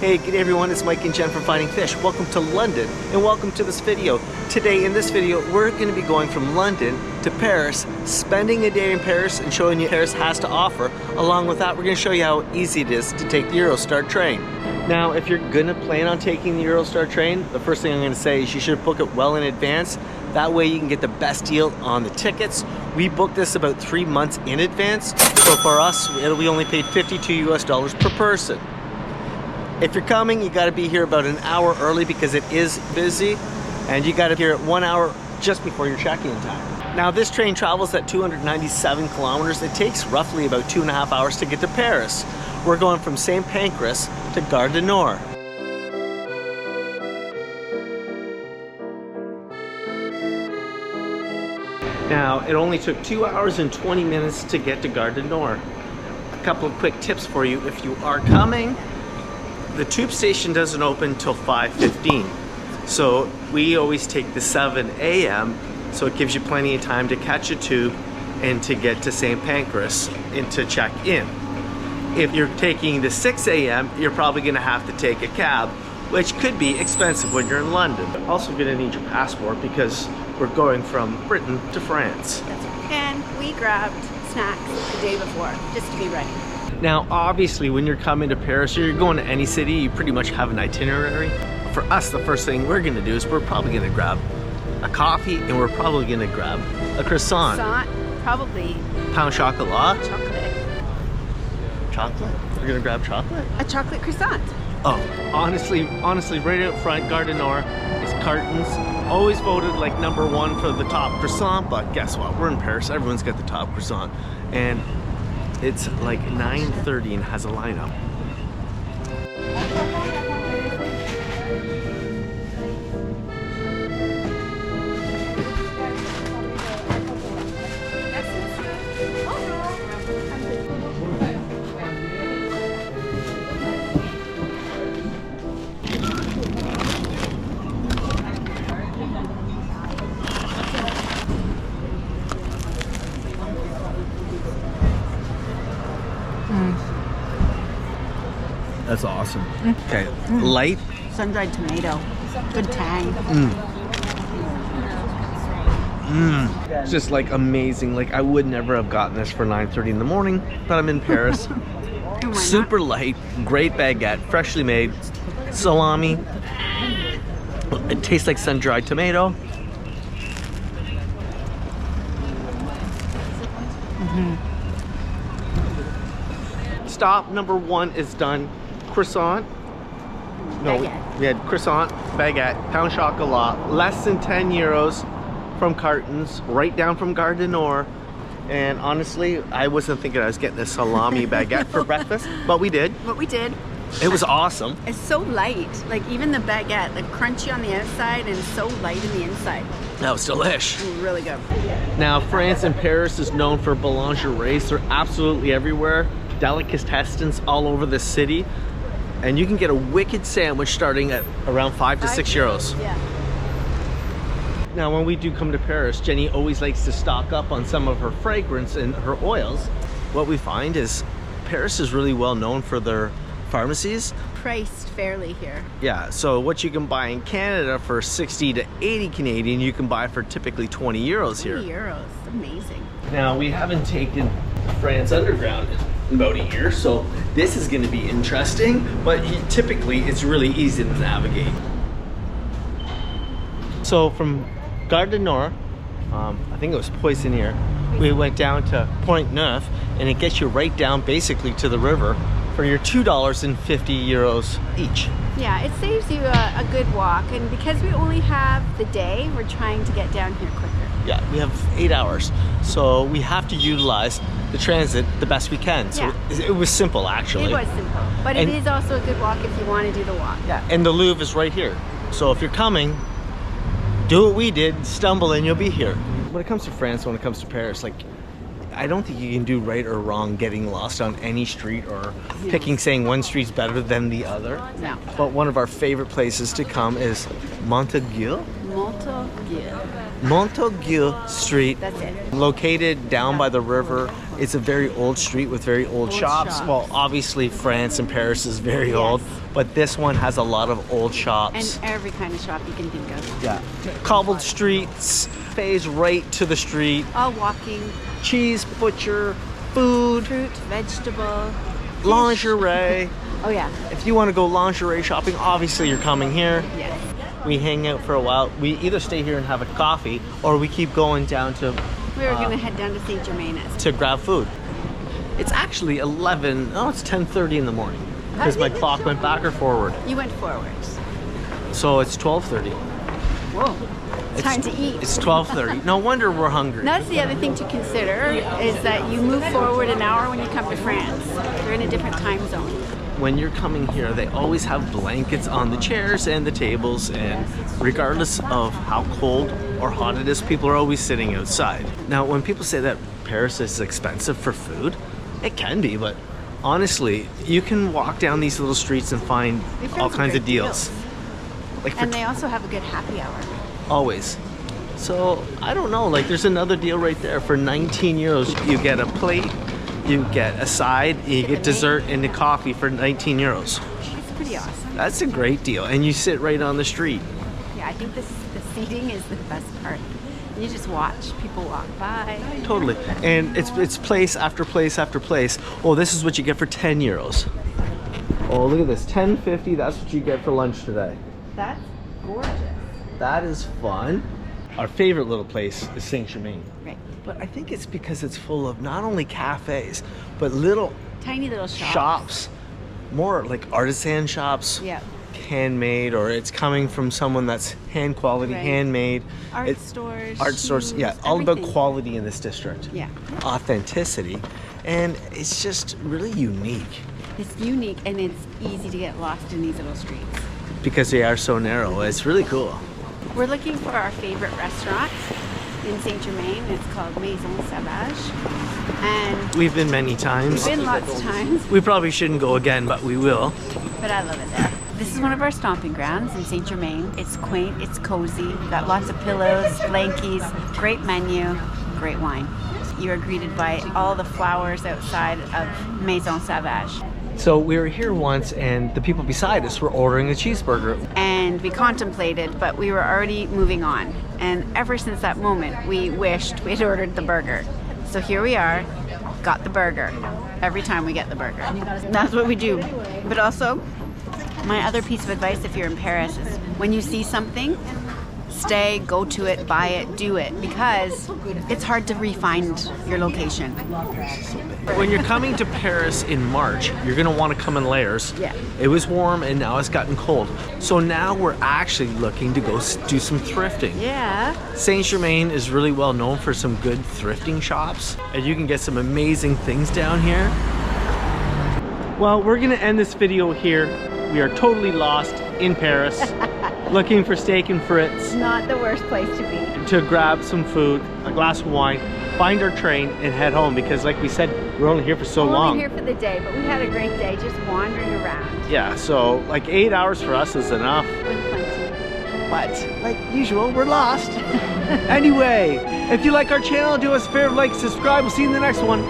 Hey, good day everyone, it's Mike and Jen from Finding Fish. Welcome to London and welcome to this video. Today in this video, we're going to be going from London to Paris, spending a day in Paris and showing you what Paris has to offer. Along with that, we're going to show you how easy it is to take the Eurostar train. Now, if you're going to plan on taking the Eurostar train, the first thing I'm going to say is you should book it well in advance. That way you can get the best deal on the tickets. We booked this about 3 months in advance. So for us, we only paid $52 US per person. If you're coming, you gotta be here about an hour early because it is busy, and you gotta be here at 1 hour just before your check-in time. Now this train travels at 297 kilometers. It takes roughly about 2.5 hours to get to Paris. We're going from St Pancras to Gare du Nord. Now, it only took 2 hours and 20 minutes to get to Gare du Nord. A couple of quick tips for you if you are coming. The tube station doesn't open till 5:15, so we always take the 7 a.m. so it gives you plenty of time to catch a tube and to get to St Pancras and to check in. If you're taking the 6 a.m., you're probably going to have to take a cab, which could be expensive when you're in London. Also going to need your passport because we're going from Britain to France. And we grabbed snacks the day before just to be ready. Now, obviously, when you're coming to Paris or you're going to any city, you pretty much have an itinerary. For us, the first thing we're gonna do is we're probably gonna grab a coffee and we're probably gonna grab a croissant. Croissant, probably. Pain au chocolat. Chocolate. Chocolate? We're gonna grab chocolate? A chocolate croissant. Oh, honestly, right out front, Gare du Nord is Carton's. Always voted like #1 for the top croissant, but guess what? We're in Paris, everyone's got the top croissant. And it's like 9:30 and has a lineup. That's awesome. Okay, light. Sun-dried tomato. Good tang. It's just like amazing. Like I would never have gotten this for 9:30 in the morning, but I'm in Paris. Super light, great baguette, freshly made, salami. It tastes like sun-dried tomato. Stop #1 is done. Croissant. No, we had croissant, baguette, pain au chocolat, less than 10 euros from Carton's, right down from Gare du Nord. And honestly, I wasn't thinking I was getting a salami baguette for breakfast, but we did. But we did. It was awesome. It's so light. Like even the baguette, like crunchy on the outside and so light in the inside. That was delish. Really good. Now, France and Paris is known for boulangeries. They're absolutely everywhere. Delicatessens all over the city. And you can get a wicked sandwich starting at around 5 to 6 euros. Yeah. Now, when we do come to Paris, Jenny always likes to stock up on some of her fragrance and her oils. What we find is Paris is really well known for their pharmacies. Priced fairly here. Yeah, so what you can buy in Canada for 60 to 80 Canadian, you can buy for typically 20 euros here. 20 euros, amazing. Now, we haven't taken France Underground in about a year, so this is going to be interesting, but typically it's really easy to navigate. So from Gare du Nord, I think it was Poissonnière, we went down to Point Neuf, and it gets you right down basically to the river for your €2.50 each. Yeah, it saves you a good walk, and because we only have the day, we're trying to get down here quicker. Yeah, we have 8 hours, so we have to utilize the transit the best we can. So yeah. It was simple, actually. It was simple, but it is also a good walk if you want to do the walk. Yeah, and the Louvre is right here. So if you're coming, do what we did, stumble and you'll be here. When it comes to France, when it comes to Paris, like, I don't think you can do right or wrong getting lost on any street or picking saying one street's better than the other. No. But one of our favorite places to come is Montague. Montague Street. That's it. Located down by the river. It's a very old street with very old shops. shops. Well, obviously France and Paris is very Yes. old, but this one has a lot of old shops. And every kind of shop you can think of. Yeah. Cobbled streets, phase right to the street. All walking, Cheese, butcher, food, fruit, vegetable. lingerie. Oh yeah, If you want to go lingerie shopping, obviously you're coming here. yes. We hang out for a while. We either stay here and have a coffee, or we keep going down to We were gonna head down to Saint-Germain. to grab food. It's actually 11, oh, it's 10:30 in the morning because my clock went back or forward. You went forwards. So it's 12:30. Whoa. It's time to eat. It's 12:30. No wonder we're hungry. That's the other thing to consider is that you move forward an hour when you come to France. You're in a different time zone. When you're coming here, they always have blankets on the chairs and the tables, and regardless of how cold or hot it is, people are always sitting outside. Now, when people say that Paris is expensive for food, it can be, but honestly, you can walk down these little streets and find all kinds of deals. Like for And they also have a good happy hour. always. So I don't know, like there's another deal right there. For 19 euros, you get a plate, you get a side, you get dessert and a coffee for 19 euros. It's pretty awesome. That's a great deal. And you sit right on the street. Yeah, I think the seating is the best part. You just watch people walk by. Totally. And it's place after place after place. Oh, this is what you get for 10 euros. Oh, look at this. 10.50, that's what you get for lunch today. That's gorgeous. That is fun. Our favorite little place is Saint-Germain. Right. But I think it's because it's full of not only cafes, but little Tiny little shops. shops, more like artisan shops, Yeah. handmade, or it's coming from someone that's hand quality, Right. handmade. Art It's- stores. Art stores, yeah, shoes, all about everything. quality in this district. Yeah. Authenticity, and it's just really unique It's unique and it's easy to get lost in these little streets. because they are so narrow. It's really cool. We're looking for our favorite restaurant in Saint-Germain. It's called Maison Sauvage. And We've been many times. we've been lots of times, We probably shouldn't go again, but we will. but I love it there. This is one of our stomping grounds in Saint-Germain. It's quaint, it's cozy, we've got lots of pillows, blankies, great menu, great wine. You are greeted by all the flowers outside of Maison Sauvage. So we were here once, and the people beside us were ordering a cheeseburger. And we contemplated, but we were already moving on. And ever since that moment, we wished we'd ordered the burger. So here we are, got the burger. Every time we get the burger. That's what we do. But also, my other piece of advice if you're in Paris is when you see something, stay, go to it, buy it, do it, because it's hard to re-find your location. When you're coming to Paris in March, you're gonna want to come in layers. Yeah. It was warm and now it's gotten cold. So now we're actually looking to go do some thrifting. Yeah. Saint-Germain is really well known for some good thrifting shops, and you can get some amazing things down here. Well, we're gonna end this video here. We are totally lost in Paris, looking for steak and frites, Not the worst place to be. to grab some food, a glass of wine, find our train, and head home, because like we said, we're only here for so We're long. only here for the day, but we had a great day just wandering around. Yeah, so like 8 hours for us is enough. With plenty. But like usual, we're lost. Anyway, if you like our channel, do us a favor, like, subscribe. We'll see you in the next one.